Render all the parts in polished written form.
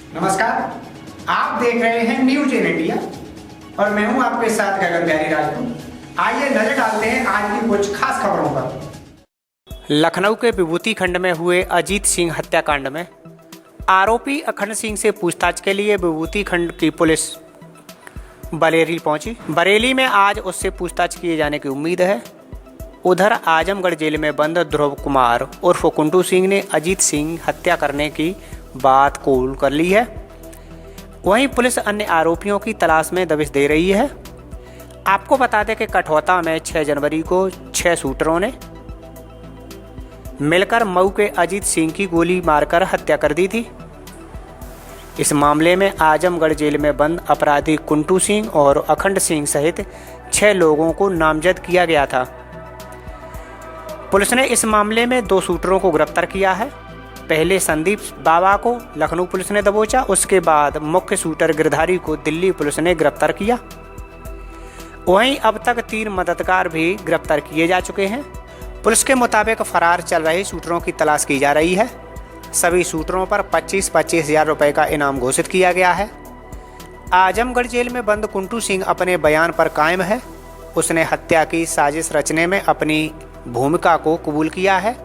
नमस्कार, आप देख रहे हैं न्यूज इन इंडिया और मैं हूं आपके साथ गगन बिहारी राजपूत। आइए नजर डालते हैं आज की कुछ खास खबरों पर। लखनऊ के विभूति खंड में हुए अजीत सिंह हत्याकांड में आरोपी अखंड सिंह से पूछताछ के लिए विभूति खंड की पुलिस बरेली पहुंची। बरेली में आज उससे पूछताछ किए जाने की उम्मीद है। उधर आजमगढ़ जेल में बंद ध्रुव कुमार उर्फ कुंटू सिंह ने अजीत सिंह हत्या करने की बात कबूल कर ली है। वहीं पुलिस अन्य आरोपियों की तलाश में दबिश दे रही है। आपको बता दें कि कठौता में 6 जनवरी को 6 शूटरों ने मिलकर मऊ के अजीत सिंह की गोली मारकर हत्या कर दी थी। इस मामले में आजमगढ़ जेल में बंद अपराधी कुंटू सिंह और अखंड सिंह सहित 6 लोगों को नामजद किया गया था। पुलिस ने इस मामले में 2 शूटरों को गिरफ्तार किया है। पहले संदीप बाबा को लखनऊ पुलिस ने दबोचा, उसके बाद मुख्य शूटर गिरधारी को दिल्ली पुलिस ने गिरफ्तार किया। वहीं अब तक 3 मददगार भी गिरफ्तार किए जा चुके हैं। पुलिस के मुताबिक फरार चल रहे शूटरों की तलाश की जा रही है। सभी शूटरों पर 25-25 हज़ार रुपये का इनाम घोषित किया गया है। आजमगढ़ जेल में बंद कुंटू सिंह अपने बयान पर कायम है। उसने हत्या की साजिश रचने में अपनी भूमिका को कबूल किया है।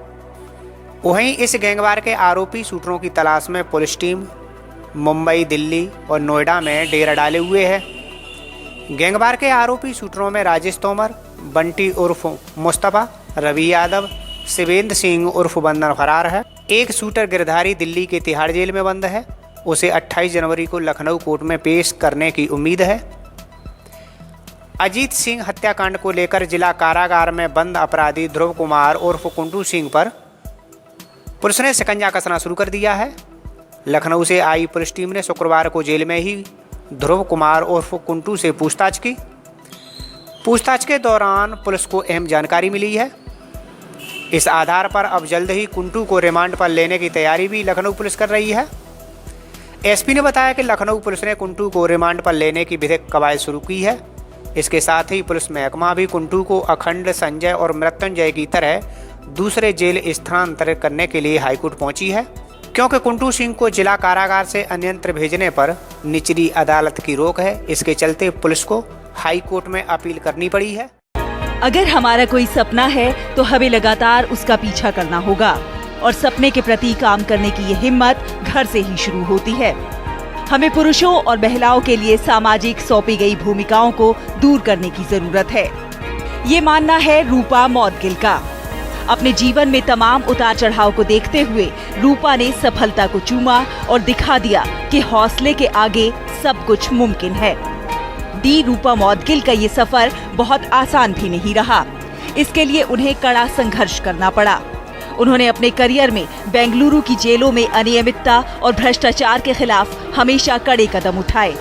वहीं इस गैंगवार के आरोपी शूटरों की तलाश में पुलिस टीम मुंबई, दिल्ली और नोएडा में डेरा डाले हुए है। गैंगवार के आरोपी शूटरों में राजेश तोमर, बंटी उर्फ मुस्तफा, रवि यादव, शिवेंद्र सिंह उर्फ बंदर फरार है। एक शूटर गिरधारी दिल्ली के तिहाड़ जेल में बंद है। उसे 28 जनवरी को लखनऊ कोर्ट में पेश करने की उम्मीद है। अजीत सिंह हत्याकांड को लेकर जिला कारागार में बंद अपराधी ध्रुव कुमार उर्फ कुंटू सिंह पर पुलिस ने शिकंजा कसना शुरू कर दिया है। लखनऊ से आई पुलिस टीम ने शुक्रवार को जेल में ही ध्रुव कुमार उर्फ कुंटू से पूछताछ की। पूछताछ के दौरान पुलिस को अहम जानकारी मिली है। इस आधार पर अब जल्द ही कुंटू को रिमांड पर लेने की तैयारी भी लखनऊ पुलिस कर रही है। एसपी ने बताया कि लखनऊ पुलिस ने कुंटू को रिमांड पर लेने की विधिक कवायद शुरू की है। इसके साथ ही पुलिस महकमा भी कुंटू को अखंड, संजय और मृत्युंजय की तरह दूसरे जेल स्थानांतरित करने के लिए हाईकोर्ट पहुंची है, क्योंकि कुंटू सिंह को जिला कारागार से अन्यत्र भेजने पर निचली अदालत की रोक है। इसके चलते पुलिस को हाईकोर्ट में अपील करनी पड़ी है। अगर हमारा कोई सपना है तो हमें लगातार उसका पीछा करना होगा और सपने के प्रति काम करने की ये हिम्मत घर से ही शुरू होती है। हमें पुरुषों और महिलाओं के लिए सामाजिक सौंपी गई भूमिकाओं को दूर करने की जरूरत है। ये मानना है रूपा मौदगिल का। अपने जीवन में तमाम उतार चढ़ाव को देखते हुए रूपा ने सफलता को चूमा और दिखा दिया कि हौसले के आगे सब कुछ मुमकिन है। डी रूपा मौदगिल का ये सफर बहुत आसान भी नहीं रहा। इसके लिए उन्हें कड़ा संघर्ष करना पड़ा। उन्होंने अपने करियर में बेंगलुरु की जेलों में अनियमितता और भ्रष्टाचार के खिलाफ हमेशा कड़े कदम उठाए।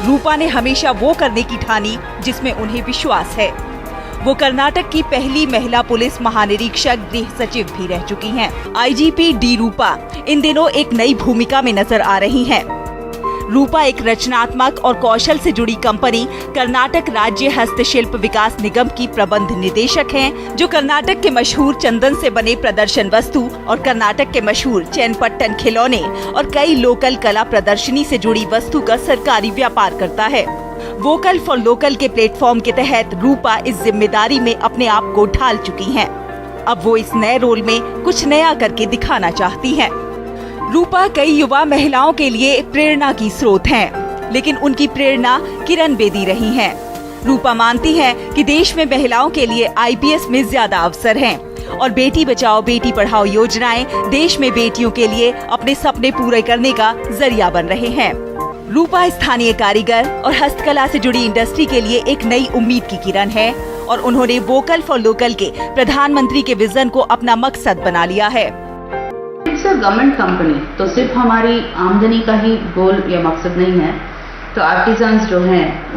रूपा ने हमेशा वो करने की ठानी जिसमें उन्हें विश्वास है। वो कर्नाटक की पहली महिला पुलिस महानिरीक्षक गृह सचिव भी रह चुकी हैं। आईजीपी डी रूपा इन दिनों एक नई भूमिका में नजर आ रही हैं। रूपा एक रचनात्मक और कौशल से जुड़ी कंपनी कर्नाटक राज्य हस्तशिल्प विकास निगम की प्रबंध निदेशक हैं, जो कर्नाटक के मशहूर चंदन से बने प्रदर्शन वस्तु और कर्नाटक के मशहूर चैनपट्टन खिलौने और कई लोकल कला प्रदर्शनी से जुड़ी वस्तु का सरकारी व्यापार करता है। वोकल फॉर लोकल के प्लेटफॉर्म के तहत रूपा इस जिम्मेदारी में अपने आप को ढाल चुकी हैं। अब वो इस नए रोल में कुछ नया करके दिखाना चाहती हैं। रूपा कई युवा महिलाओं के लिए प्रेरणा की स्रोत हैं, लेकिन उनकी प्रेरणा किरण बेदी रही हैं। रूपा मानती हैं कि देश में महिलाओं के लिए आईपीएस में ज्यादा अवसर हैं और बेटी बचाओ बेटी पढ़ाओ योजनाएं देश में बेटियों के लिए अपने सपने पूरे करने का जरिया बन रहे हैं। रूपा स्थानीय कारीगर और हस्तकला से जुड़ी इंडस्ट्री के लिए एक नई उम्मीद की किरण है और उन्होंने वोकल फॉर लोकल के प्रधानमंत्री के विजन को अपना मकसद बना लिया है। इट्स अ गवर्नमेंट कंपनी, तो सिर्फ हमारी आमदनी का ही गोल या मकसद नहीं है। तो आर्टिजन्स जो हैं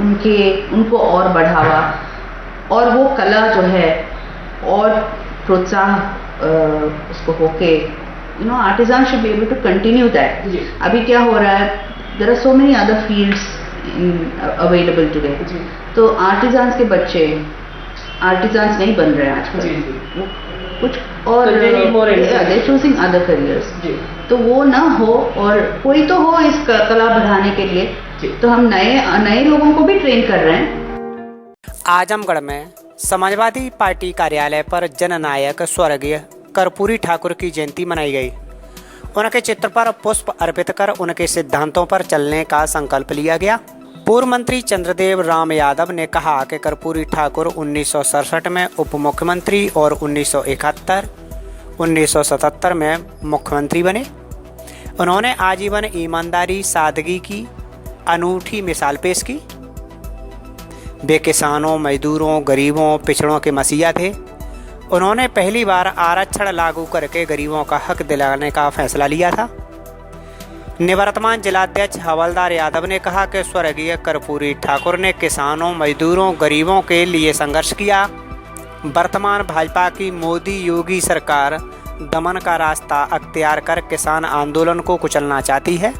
उनको और बढ़ावा और वो कला जो है और प्रोत्साहन उसको होके artisan should be able to continue that. अभी क्या हो रहा है, there are so many other fields available today, तो आर्टिजन्स के बच्चे आर्टिजन्स नहीं बन रहे हैं आजकल, कुछ और चूजिंग अदर करियर्स। तो वो ना हो और कोई तो हो इस कला बढ़ाने के लिए, तो हम नए लोगों को भी ट्रेन कर रहे हैं। आजमगढ़ में समाजवादी पार्टी कार्यालय पर जननायक स्वर्गीय कर्पूरी ठाकुर की जयंती मनाई गई। उनके चित्र पर पुष्प अर्पित कर उनके सिद्धांतों पर चलने का संकल्प लिया गया। पूर्व मंत्री चंद्रदेव राम यादव ने कहा कि कर्पूरी ठाकुर 1967 में उप मुख्यमंत्री और 1977 में मुख्यमंत्री बने। उन्होंने आजीवन ईमानदारी, सादगी की अनूठी मिसाल पेश की। वे किसानों, मजदूरों, गरीबों, पिछड़ों के मसीहा थे। उन्होंने पहली बार आरक्षण लागू करके गरीबों का हक दिलाने का फैसला लिया था। निवर्तमान जिलाध्यक्ष हवलदार यादव ने कहा कि स्वर्गीय कर्पूरी ठाकुर ने किसानों, मजदूरों, गरीबों के लिए संघर्ष किया। वर्तमान भाजपा की मोदी योगी सरकार दमन का रास्ता अख्तियार कर किसान आंदोलन को कुचलना चाहती है।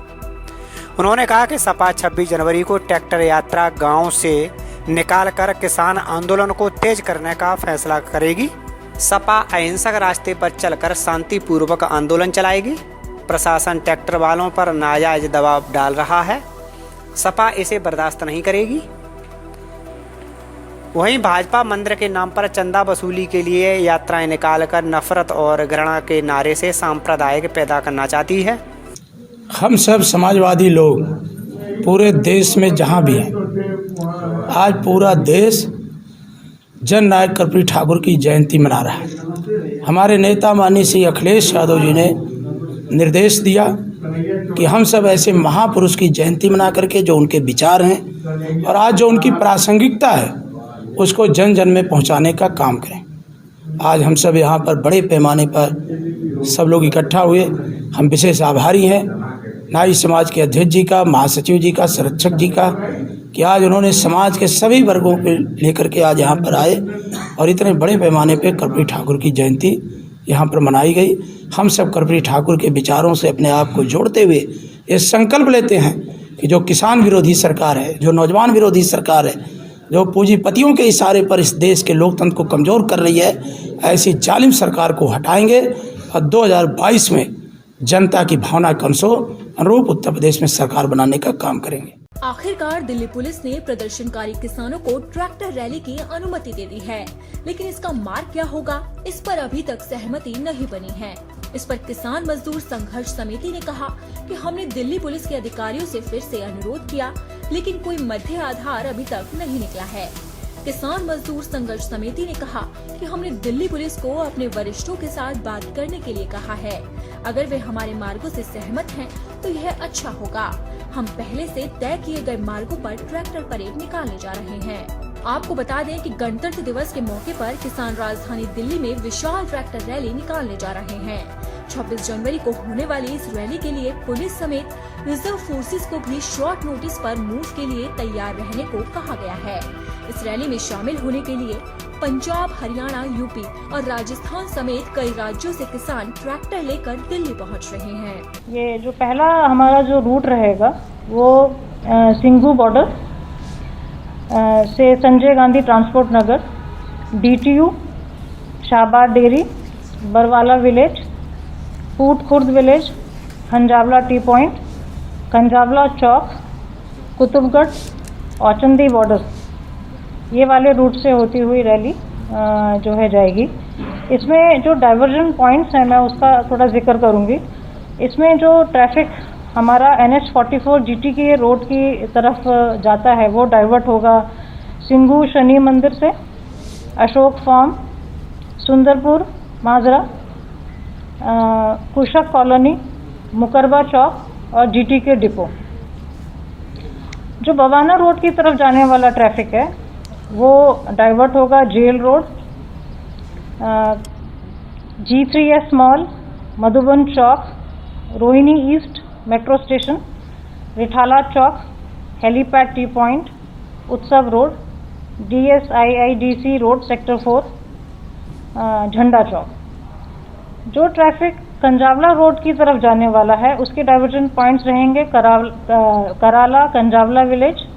उन्होंने कहा कि सपा 26 जनवरी को ट्रैक्टर यात्रा गांव से निकालकर किसान आंदोलन को तेज करने का फैसला करेगी। सपा अहिंसक रास्ते पर चलकर शांतिपूर्वक आंदोलन चलाएगी। प्रशासन ट्रैक्टर वालों पर नाजायज दबाव डाल रहा है। सपा इसे बर्दाश्त नहीं करेगी। वहीं भाजपा मंदिर के नाम पर चंदा वसूली के लिए यात्राएं निकालकर नफरत और घृणा के नारे से सांप्रदायिक पैदा करना चाहती है। हम सब समाजवादी लोग पूरे देश में जहाँ भी हैं, आज पूरा देश जननायक कर्पूरी ठाकुर की जयंती मना रहा है। हमारे नेता माननीय श्री अखिलेश यादव जी ने निर्देश दिया कि हम सब ऐसे महापुरुष की जयंती मना करके जो उनके विचार हैं और आज जो उनकी प्रासंगिकता है उसको जन जन में पहुंचाने का काम करें। आज हम सब यहाँ पर बड़े पैमाने पर सब लोग इकट्ठा हुए। हम विशेष आभारी हैं नाई समाज के अध्यक्ष जी का, महासचिव जी का, संरक्षक जी का, कि आज उन्होंने समाज के सभी वर्गों को लेकर के आज यहाँ पर आए और इतने बड़े पैमाने पर कर्पूरी ठाकुर की जयंती यहाँ पर मनाई गई। हम सब कर्पूरी ठाकुर के विचारों से अपने आप को जोड़ते हुए ये संकल्प लेते हैं कि जो किसान विरोधी सरकार है, जो नौजवान विरोधी सरकार है, जो पूंजीपतियों के इशारे पर इस देश के लोकतंत्र को कमज़ोर कर रही है, ऐसी जालिम सरकार को हटाएंगे और 2022 में जनता की भावना के अनुरूप उत्तर प्रदेश में सरकार बनाने का काम करेंगे। आखिरकार दिल्ली पुलिस ने प्रदर्शनकारी किसानों को ट्रैक्टर रैली की अनुमति दे दी है, लेकिन इसका मार्ग क्या होगा, इस पर अभी तक सहमति नहीं बनी है। इस पर किसान मजदूर संघर्ष समिति ने कहा कि हमने दिल्ली पुलिस के अधिकारियों से फिर से अनुरोध किया, लेकिन कोई मध्य आधार अभी तक नहीं निकला है। किसान मजदूर संघर्ष समिति ने कहा कि हमने दिल्ली पुलिस को अपने वरिष्ठों के साथ बात करने के लिए कहा है। अगर वे हमारे मार्गों से सहमत हैं, तो यह अच्छा होगा। हम पहले से तय किए गए मार्गों पर ट्रैक्टर परेड निकालने जा रहे हैं। आपको बता दें कि गणतंत्र दिवस के मौके पर किसान राजधानी दिल्ली में विशाल ट्रैक्टर रैली निकालने जा रहे हैं। 26 जनवरी को होने वाली इस रैली के लिए पुलिस समेत रिजर्व फोर्सेस को भी शॉर्ट नोटिस पर मूव के लिए तैयार रहने को कहा गया है। इस रैली में शामिल होने के लिए पंजाब, हरियाणा, यूपी और राजस्थान समेत कई राज्यों से किसान ट्रैक्टर लेकर दिल्ली पहुंच रहे हैं। ये जो पहला हमारा जो रूट रहेगा वो सिंघू बॉर्डर से Sanjay Gandhi transport Nagar, DTU, Shahbad dairy, Barwala village, Pooth Khurd village, Hanjawala T point, Kanjhawala Chowk, Qutubgarh, Auchandi border, ये वाले रूट से होती हुई रैली जो है जाएगी। इसमें जो डाइवर्जन पॉइंट्स हैं मैं उसका थोड़ा जिक्र करूंगी। इसमें जो ट्रैफिक हमारा NH44 GT की रोड की तरफ जाता है वो डाइवर्ट होगा सिंघू शनि मंदिर से, अशोक फार्म, सुंदरपुर, माजरा, कुशक कॉलोनी, मुकरबा चौक और GT के डिपो। जो बवाना रोड की तरफ जाने वाला ट्रैफिक है वो डाइवर्ट होगा jail road, G3S mall, Madhuban Chowk, Rohini east metro station, Rithala Chowk, helipad T point, Utsav road, DSIIDC road sector 4, Jhanda चौक। जो ट्रैफिक कंजावला रोड की तरफ जाने वाला है उसके डाइवर्जन पॉइंट्स रहेंगे कराला कंजावला विलेज,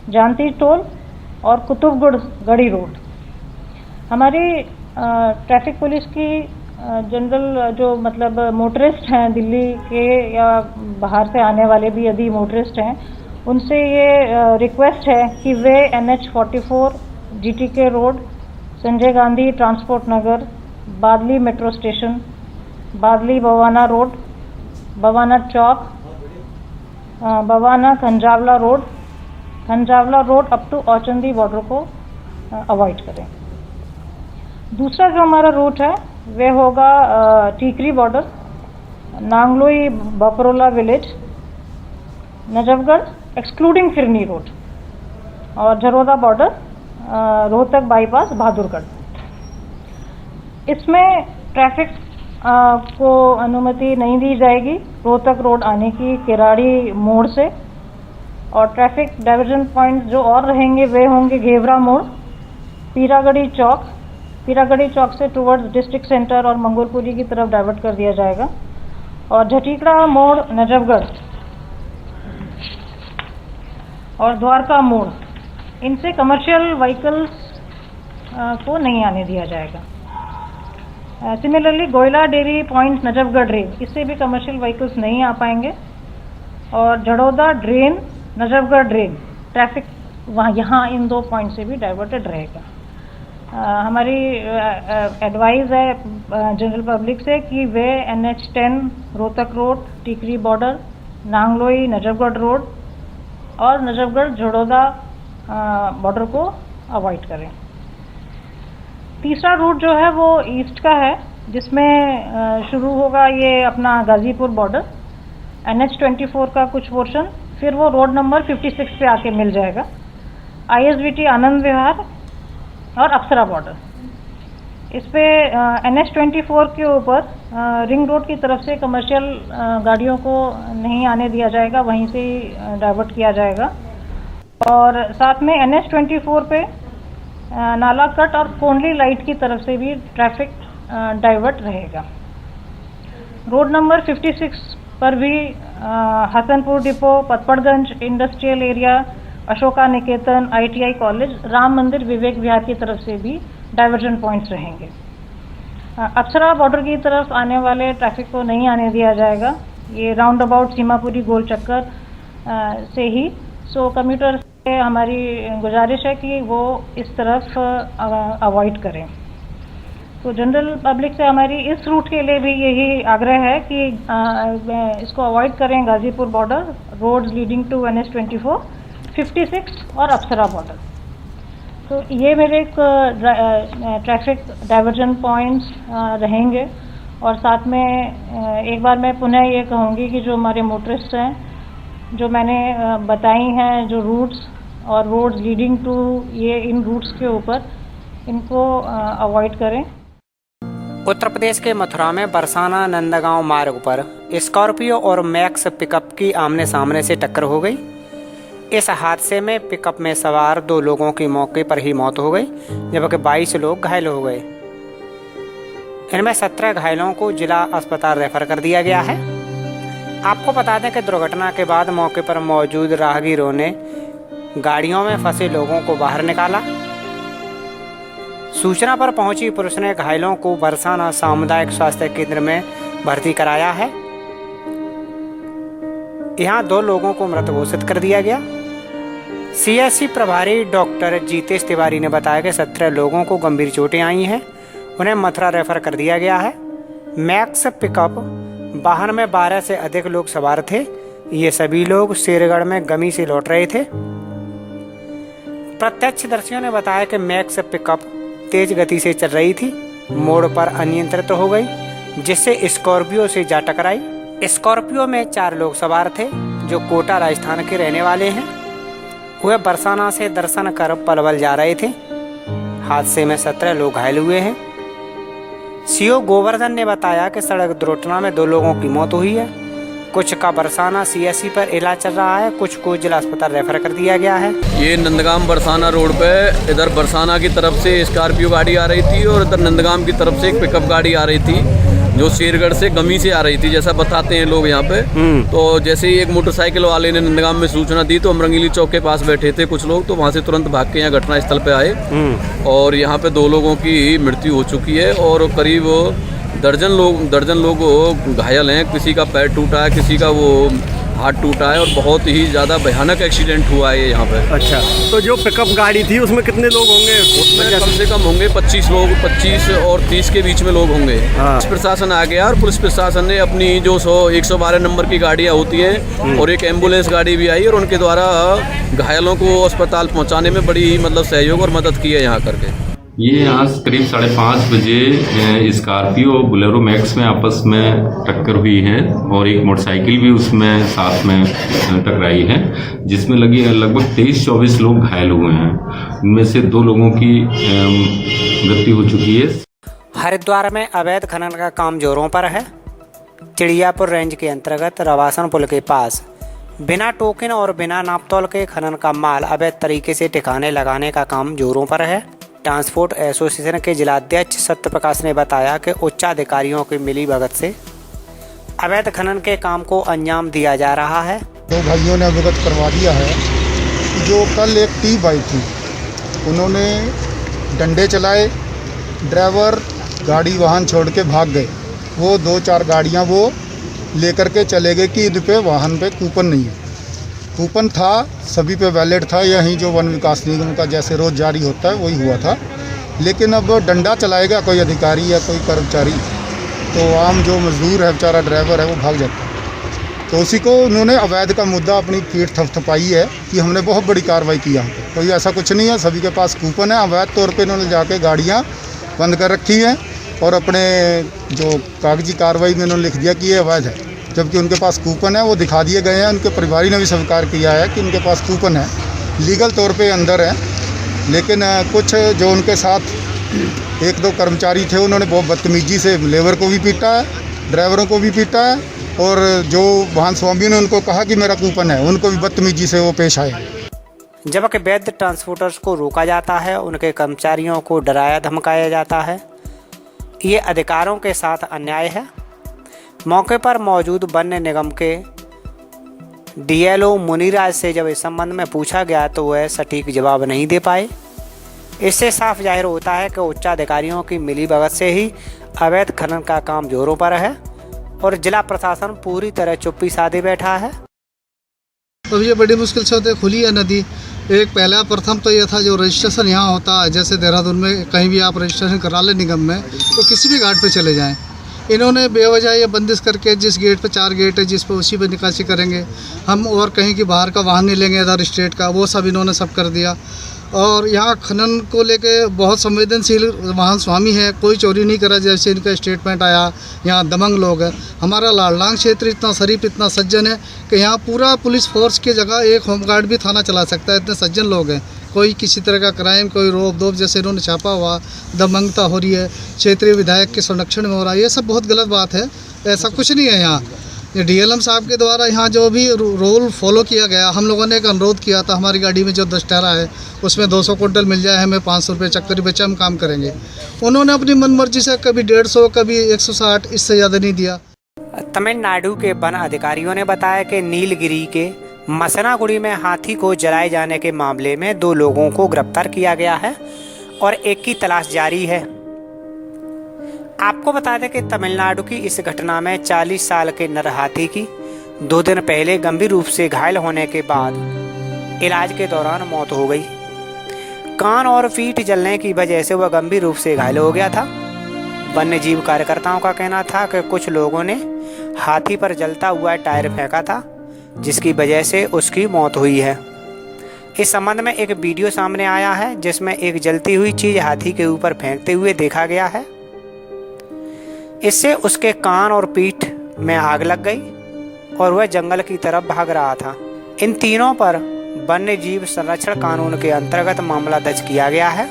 जानती टोल और कुतुबगढ़ गढ़ी रोड। हमारी ट्रैफिक पुलिस की जनरल जो मतलब मोटरिस्ट हैं दिल्ली के या बाहर से आने वाले भी यदि मोटरिस्ट हैं, उनसे ये रिक्वेस्ट है कि वे NH44 GTK road, Sanjay Gandhi transport Nagar, Badli metro station, Badli Bawana road, Bawana Chowk, Bawana Kanjhawala road up to Auchandi border को अवॉइड करें। दूसरा जो हमारा रूट है वह होगा Tikri border, Nangloi Baprola village, Najafgarh excluding Phirni road और झरोदा बॉर्डर, रोहतक बाईपास, बहादुरगढ़। इसमें ट्रैफिक को अनुमति नहीं दी जाएगी रोहतक रोड आने की किराड़ी मोड़ से, और ट्रैफिक डाइवर्जन पॉइंट जो और रहेंगे वे होंगे घेवरा मोड़, पीरागढ़ी चौक से टुवर्ड्स डिस्ट्रिक्ट सेंटर और मंगोलपुरी की तरफ डाइवर्ट कर दिया जाएगा, और झटीकड़ा मोड़ नजफगढ़ और द्वारका मोड़, इनसे कमर्शियल व्हीकल्स को नहीं आने दिया जाएगा। Similarly Goyla dairy point Najafgarh rail, इससे भी कमर्शियल व्हीकल्स नहीं आ पाएंगे, और Jharoda drain Najafgarh drain traffic वहाँ यहाँ इन 2 पॉइंट से भी डाइवर्टेड रहेगा। हमारी एडवाइस है जनरल पब्लिक से कि वे NH10 Rohtak road, Tikri border, Nangloi Najafgarh road और नजफगढ़ झड़ौदा बॉर्डर को अवॉइड करें। तीसरा रूट जो है वो ईस्ट का है, जिसमें शुरू होगा ये अपना गाजीपुर बॉर्डर, NH24 का कुछ पोर्शन, फिर वो रोड नंबर 56 पे आके मिल जाएगा, ISBT आनंद विहार और अप्सरा बॉर्डर। इस पे NH24 के ऊपर रिंग रोड की तरफ से कमर्शियल गाड़ियों को नहीं आने दिया जाएगा, वहीं से ही डाइवर्ट किया जाएगा, और साथ में NH24 पे नालाकट और कोंडली लाइट की तरफ से भी ट्रैफिक डाइवर्ट रहेगा। रोड नंबर 56 पर भी Hasanpur depot, Patparganj industrial area, Ashoka Niketan, ITI college, Ram Mandir, Vivek विहार की तरफ से भी डाइवर्जन पॉइंट्स रहेंगे। अप्सरा बॉर्डर की तरफ आने वाले ट्रैफिक को नहीं आने दिया जाएगा, ये राउंड अबाउट सीमापुरी गोल चक्कर से ही। सो कम्यूटर से हमारी गुजारिश है कि वो इस तरफ अवॉइड करें। तो जनरल पब्लिक से हमारी इस रूट के लिए भी यही आग्रह है कि इसको अवॉइड करें, Ghazipur border, roads leading to NH24, 56 और अप्सरा बॉर्डर। तो ये मेरे ट्रैफिक डाइवर्जन पॉइंट्स रहेंगे, और साथ में एक बार मैं पुनः ये कहूँगी कि जो हमारे मोटरिस्ट हैं, जो मैंने बताई हैं जो रूट्स और रोड्स लीडिंग टू ये इन रूट्स के ऊपर, इनको अवॉइड करें। उत्तर प्रदेश के मथुरा में बरसाना नंदगांव मार्ग पर स्कॉर्पियो और मैक्स पिकअप की आमने सामने से टक्कर हो गई। इस हादसे में पिकअप में सवार 2 लोगों की मौके पर ही मौत हो गई, जबकि 22 लोग घायल हो गए। इनमें 17 घायलों को जिला अस्पताल रेफर कर दिया गया है। आपको बता दें कि दुर्घटना के बाद मौके पर मौजूद राहगीरों ने गाड़ियों में फंसे लोगों को बाहर निकाला। सूचना पर पहुंची पुलिस ने घायलों को बरसाना सामुदायिक स्वास्थ्य केंद्र में भर्ती कराया है। यहां 2 लोगों को मृत घोषित कर दिया गया। CSC प्रभारी डॉक्टर जीतेश तिवारी ने बताया कि 17 लोगों को गंभीर चोटें आई हैं, उन्हें मथुरा रेफर कर दिया गया है। मैक्स पिकअप वाहन में 12 से अधिक लोग सवार थे। ये सभी लोग शेरगढ़ में गमी से लौट रहे थे। प्रत्यक्षदर्शियों ने बताया कि मैक्स पिकअप तेज गति से चल रही थी, मोड़ पर अनियंत्रित हो गई, जिससे स्कॉर्पियो से जा टकराई। स्कॉर्पियो में 4 लोग सवार थे, जो कोटा राजस्थान के रहने वाले हैं। वे बरसाना से दर्शन कर पलवल जा रहे थे। हादसे में 17 लोग घायल हुए हैं। CO गोवर्धन ने बताया कि सड़क दुर्घटना में 2 लोगों की मौत हुई है। कुछ का बरसाना CSC पर इलाज चल रहा है, कुछ को जिला अस्पताल रेफर कर दिया गया है। ये नंदगाम बरसाना रोड पे इधर बरसाना की तरफ से स्कॉर्पियो गाड़ी आ रही थी और इधर नंदगाम की तरफ से एक पिकअप गाड़ी आ रही थी, जो शेरगढ़ से गमी से आ रही थी, जैसा बताते हैं लोग यहाँ पे। तो जैसे ही एक मोटरसाइकिल वाले ने नंदगाम में सूचना दी तो हम रंगीली चौक के पास बैठे थे कुछ लोग, तो वहाँ से तुरंत भाग के यहाँ घटना स्थल पे आए और यहाँ पे 2 लोगों की मृत्यु हो चुकी है और करीब दर्जन लोग घायल हैं। किसी का पैर टूटा है, किसी का वो हाथ टूटा है और बहुत ही ज़्यादा भयानक एक्सीडेंट हुआ है यहाँ पे। अच्छा, तो जो पिकअप गाड़ी थी उसमें कितने लोग होंगे? उसमें कम से कम होंगे 25 लोग, 25 और 30 के बीच में लोग होंगे। पुलिस प्रशासन आ गया और पुलिस प्रशासन ने अपनी जो 112 नंबर की गाड़ियाँ होती हैं और एक एम्बुलेंस गाड़ी भी आई और उनके द्वारा घायलों को अस्पताल पहुँचाने में बड़ी मतलब सहयोग और मदद की है यहाँ करके। ये आज करीब 5:30 बजे स्कॉर्पियो और बोलेरो मैक्स में आपस में टक्कर हुई है और एक मोटरसाइकिल भी उसमें साथ में टकराई है, जिसमें लगभग 23-24 लोग घायल हुए हैं। इनमें से 2 लोगों की मृत्यु हो चुकी है। हरिद्वार में अवैध खनन का काम जोरों पर है। चिड़ियापुर रेंज के अंतर्गत रवासन पुल के पास बिना टोकन और बिना नापतोल के खनन का माल अवैध तरीके से ठिकाने लगाने का काम जोरों पर है। ट्रांसपोर्ट एसोसिएशन के जिलाध्यक्ष सत्य प्रकाश ने बताया कि उच्चाधिकारियों की मिलीभगत से अवैध खनन के काम को अंजाम दिया जा रहा है। 2 भाइयों ने अवगत करवा दिया है कि जो कल एक टी बाइक थी, उन्होंने डंडे चलाए, ड्राइवर गाड़ी वाहन छोड़ के भाग गए। वो 2-4 गाड़ियां वो लेकर के चले गए कि इन पे वाहन पे कूपन नहीं है। कूपन था, सभी पे वैलिड था, यहीं जो वन विकास निगम का जैसे रोज़ जारी होता है वही हुआ था। लेकिन अब डंडा चलाएगा कोई अधिकारी या कोई कर्मचारी तो आम जो मजदूर है, बेचारा ड्राइवर है, वो भाग जाता है। तो उसी को उन्होंने अवैध का मुद्दा अपनी पीठ थपथपाई है कि हमने बहुत बड़ी कार्रवाई की यहाँ पर। कोई ऐसा कुछ नहीं है, सभी के पास कूपन है। अवैध तौर पर इन्होंने जाके गाड़ियाँ बंद कर रखी हैं और अपने जो कागजी कार्रवाई में इन्होंने लिख दिया कि ये अवैध है, जबकि उनके पास कूपन है, वो दिखा दिए गए हैं। उनके परिवारी ने भी स्वीकार किया है कि उनके पास कूपन है, लीगल तौर पे अंदर है। लेकिन कुछ जो उनके साथ 1-2 कर्मचारी थे, उन्होंने बहुत बदतमीजी से लेबर को भी पीटा है, ड्राइवरों को भी पीटा है और जो वाहन स्वामी ने उनको कहा कि मेरा कूपन है, उनको भी बदतमीजी से वो पेश आए। जबकि वैध ट्रांसपोर्टर्स को रोका जाता है, उनके कर्मचारियों को डराया धमकाया जाता है। ये अधिकारों के साथ अन्याय है। मौके पर मौजूद वन्य निगम के डीएलओ मुनिराज से जब इस संबंध में पूछा गया तो वह सटीक जवाब नहीं दे पाए। इससे साफ जाहिर होता है कि उच्चाधिकारियों की मिलीभगत से ही अवैध खनन का काम जोरों पर है और जिला प्रशासन पूरी तरह चुप्पी साधे बैठा है। अब ये बड़ी मुश्किल से होते खुली है नदी। एक पहला प्रथम तो ये था जो रजिस्ट्रेशन यहाँ होता है, जैसे देहरादून में कहीं भी आप रजिस्ट्रेशन करा लें निगम में, तो किसी भी घाट पे चले जाएं। इन्होंने बेवजह ये बंदिश करके जिस गेट पे 4 गेट है जिस पे उसी पे निकासी करेंगे हम, और कहीं की बाहर का वाहन नहीं लेंगे अदर स्टेट का, वो सब इन्होंने सब कर दिया। और यहाँ खनन को लेके बहुत संवेदनशील वाहन स्वामी है, कोई चोरी नहीं करा जैसे इनका स्टेटमेंट आया। यहाँ दमंग लोग हैं। हमारा लालडांग क्षेत्र इतना शरीफ, इतना सज्जन है कि यहाँ पूरा पुलिस फोर्स की जगह एक होमगार्ड भी थाना चला सकता है, इतने सज्जन लोग हैं। कोई किसी तरह का क्राइम, कोई रोक दोप जैसे इन्होंने छापा हुआ, दमंगता हो रही है, क्षेत्रीय विधायक के संरक्षण में हो रहा है, ये सब बहुत गलत बात है। ऐसा कुछ नहीं है यहाँ। ये डीएलएम साहब के द्वारा यहाँ जो भी रूल फॉलो किया गया, हम लोगों ने एक अनुरोध किया था, हमारी गाड़ी में जो 10 टायरा है उसमें 200 क्विंटल मिल जाए, हमें 500 रुपये चक्कर बेचा, हम काम करेंगे। उन्होंने अपनी मनमर्जी से कभी 150, कभी 160, इससे ज़्यादा नहीं दिया। तमिलनाडु के वन अधिकारियों ने बताया कि नीलगिरी के मसनागुड़ी में हाथी को जलाए जाने के मामले में 2 लोगों को गिरफ्तार किया गया है और एक की तलाश जारी है। आपको बता दें कि तमिलनाडु की इस घटना में 40 साल के नर हाथी की 2 दिन पहले गंभीर रूप से घायल होने के बाद इलाज के दौरान मौत हो गई। कान और पीठ जलने की वजह से वह गंभीर रूप से घायल हो गया था। वन्य जीव कार्यकर्ताओं का कहना था कि कुछ लोगों ने हाथी पर जलता हुआ टायर फेंका था, जिसकी वजह से उसकी मौत हुई है। इस संबंध में एक वीडियो सामने आया है जिसमें एक जलती हुई चीज हाथी के ऊपर फेंकते हुए देखा गया है। इससे उसके कान और पीठ में आग लग गई और वह जंगल की तरफ भाग रहा था। इन तीनों पर वन्य जीव संरक्षण कानून के अंतर्गत मामला दर्ज किया गया है।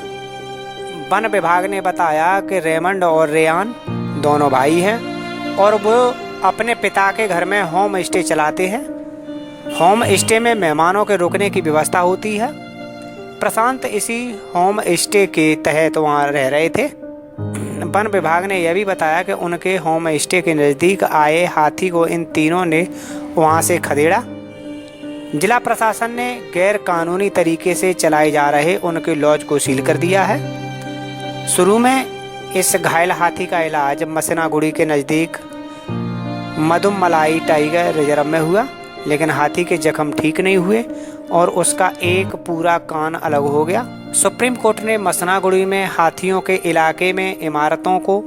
वन विभाग ने बताया कि रेमंड और रेयान दोनों भाई हैं और वो अपने पिता के घर में होम स्टे चलाते हैं। होम स्टे में मेहमानों के रुकने की व्यवस्था होती है। प्रशांत इसी होम स्टे के तहत वहाँ रह रहे थे। वन विभाग ने यह भी बताया कि उनके होम स्टे के नज़दीक आए हाथी को इन तीनों ने वहाँ से खदेड़ा। जिला प्रशासन ने गैर कानूनी तरीके से चलाए जा रहे उनके लॉज को सील कर दिया है। शुरू में इस घायल हाथी का इलाज मसनागुड़ी के नज़दीक मधुमलाई टाइगर रिजर्व में हुआ, लेकिन हाथी के जख्म ठीक नहीं हुए और उसका एक पूरा कान अलग हो गया। सुप्रीम कोर्ट ने मसनागुड़ी में हाथियों के इलाके में इमारतों को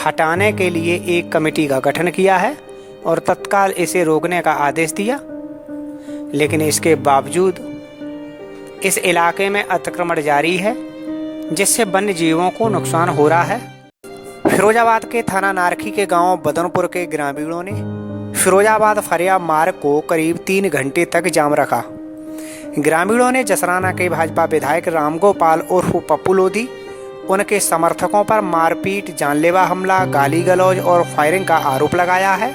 हटाने के लिए एक कमेटी का गठन किया है और तत्काल इसे रोकने का आदेश दिया, लेकिन इसके बावजूद इस इलाके में अतिक्रमण जारी है, जिससे वन्य जीवों को नुकसान हो रहा है। फिरोजाबाद के थाना नारखी के गांव बदनपुर के ग्रामीणों ने फिरोजाबाद फरिया मार्ग को करीब 3 घंटे तक जाम रखा। ग्रामीणों ने जसराना के भाजपा विधायक रामगोपाल उर्फ पप्पू लोधी, उनके समर्थकों पर मारपीट, जानलेवा हमला, गाली गलौज और फायरिंग का आरोप लगाया है।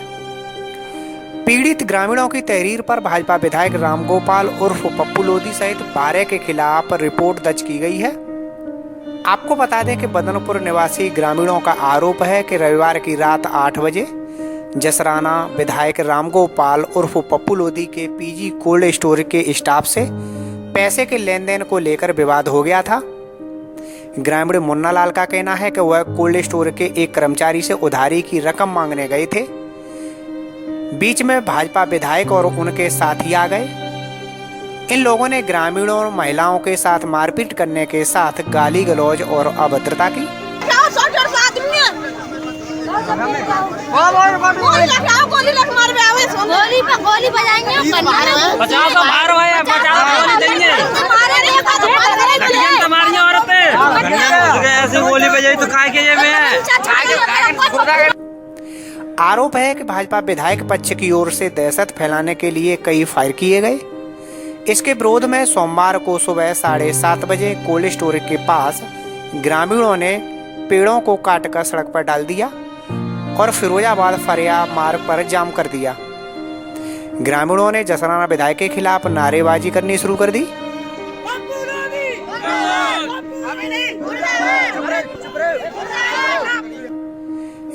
पीड़ित ग्रामीणों की तहरीर पर भाजपा विधायक रामगोपाल उर्फ पप्पू लोधी सहित 12 के खिलाफ रिपोर्ट दर्ज की गई है। आपको बता दें कि बदनपुर निवासी ग्रामीणों का आरोप है कि रविवार की रात 8 बजे जसराना विधायक रामगोपाल उर्फ पप्पू लोधी के पीजी कोल्ड स्टोर के स्टाफ से पैसे के लेन देन को लेकर विवाद हो गया था। ग्रामीण मुन्ना लाल का कहना है कि वह कोल्ड स्टोर के एक कर्मचारी से उधारी की रकम मांगने गए थे। बीच में भाजपा विधायक और उनके साथी आ गए। इन लोगों ने ग्रामीणों और महिलाओं के साथ मारपीट करने के साथ गाली गलौज और अभद्रता की। आरोप है कि भाजपा विधायक पक्ष की ओर से दहशत फैलाने के लिए कई फायर किए गए। इसके विरोध में सोमवार को सुबह 7:30 बजे कोल्ड स्टोर के पास ग्रामीणों ने पेड़ों को काटकर सड़क पर डाल दिया और फिरोजाबाद फरिया मार्ग पर जाम कर दिया। ग्रामीणों ने जसराना विधायक के खिलाफ नारेबाजी करनी शुरू कर दी।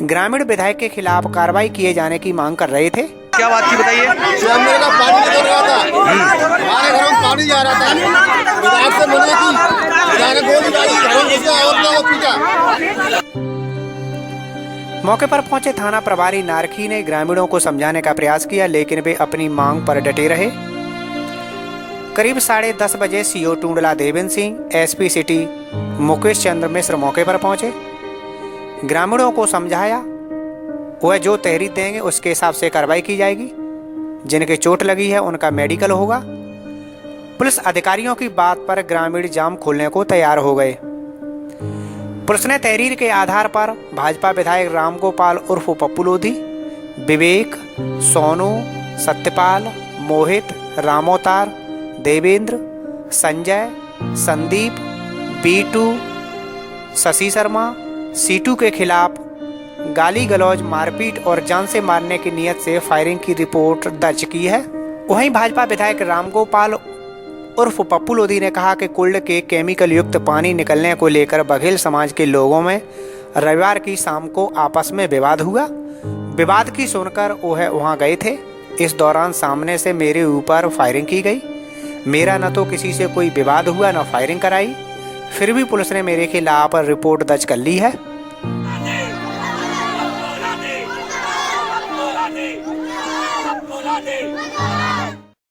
ग्रामीण विधायक के खिलाफ कार्रवाई किए जाने की मांग कर रहे थे। क्या बात थी बताइए? मेरा पानी निकल रहा था, हमारे घरों में पानी जा रहा था, विधायक से बोले कि विधायक गोली डाली, घरों में घुसा और लोगों को पीटा। मौके पर पहुंचे थाना प्रभारी नारखी ने ग्रामीणों को समझाने का प्रयास किया, लेकिन वे अपनी मांग पर डटे रहे। करीब 10:30 बजे CO Tundla Devendra Singh, SP city Mukesh Chandra Mishra मौके पर पहुंचे। ग्रामीणों को समझाया वह जो तहरीर देंगे उसके हिसाब से कार्रवाई की जाएगी। जिनके चोट लगी है उनका मेडिकल होगा। पुलिस अधिकारियों की बात पर ग्रामीण जाम खोलने को तैयार हो गए। पुलिस ने तहरीर के आधार पर भाजपा विधायक रामगोपाल उर्फ पप्पू लोधी, विवेक, सोनू, सत्यपाल, मोहित, रामोतार, देवेंद्र, संजय, संदीप, बीटू, शशि शर्मा, सीटू के खिलाफ गाली गलौज, मारपीट और जान से मारने की नियत से फायरिंग की रिपोर्ट दर्ज की है। वहीं भाजपा विधायक रामगोपाल उर्फ पप्पू लोधी ने कहा कि कुल्ड के केमिकल युक्त पानी निकलने को लेकर बघेल समाज के लोगों में रविवार की शाम को आपस में विवाद हुआ। विवाद की सुनकर वह वहां गए थे। इस दौरान सामने से मेरे ऊपर फायरिंग की गई। मेरा न तो किसी से कोई विवाद हुआ न फायरिंग कराई, फिर भी पुलिस ने मेरे खिलाफ रिपोर्ट दर्ज कर ली है। बोला नहीं।